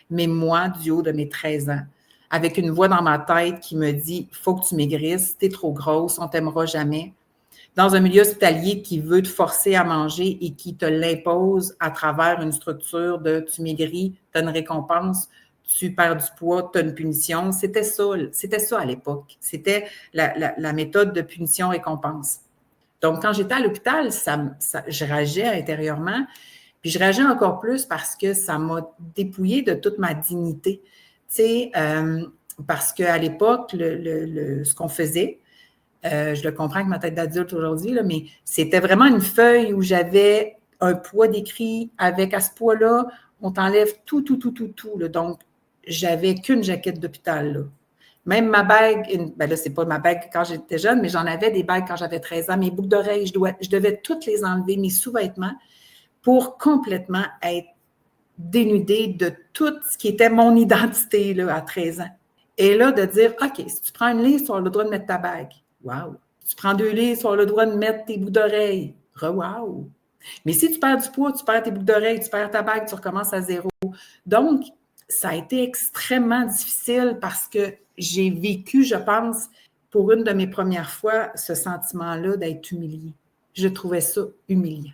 mais moi, du haut de mes 13 ans, avec une voix dans ma tête qui me dit « faut que tu maigrisses, t'es trop grosse, on t'aimera jamais ». Dans un milieu hospitalier qui veut te forcer à manger et qui te l'impose à travers une structure de tu maigris, tu as une récompense, tu perds du poids, tu as une punition. C'était ça à l'époque. C'était la méthode de punition-récompense. Donc, quand j'étais à l'hôpital, je rageais intérieurement, puis je rageais encore plus parce que ça m'a dépouillée de toute ma dignité. Tu sais, parce qu'à l'époque, ce qu'on faisait, je le comprends avec ma tête d'adulte aujourd'hui, là, mais c'était vraiment une feuille où j'avais un poids décrit avec à ce poids-là, on t'enlève tout, là. Donc, j'avais qu'une jaquette d'hôpital, là. Même ma bague, ben là, c'est pas ma bague quand j'étais jeune, mais j'en avais des bagues quand j'avais 13 ans. Mes boucles d'oreilles, je devais toutes les enlever, mes sous-vêtements, pour complètement être dénudée de tout ce qui était mon identité là, à 13 ans. Et là, de dire, OK, si tu prends une livre, tu as le droit de mettre ta bague. Wow! Si tu prends 2 livres, tu as le droit de mettre tes boucles d'oreilles. Wow! Mais si tu perds du poids, tu perds tes boucles d'oreilles, tu perds ta bague, tu recommences à zéro. Donc, ça a été extrêmement difficile parce que j'ai vécu, je pense, pour une de mes premières fois, ce sentiment-là d'être humiliée. Je trouvais ça humiliant.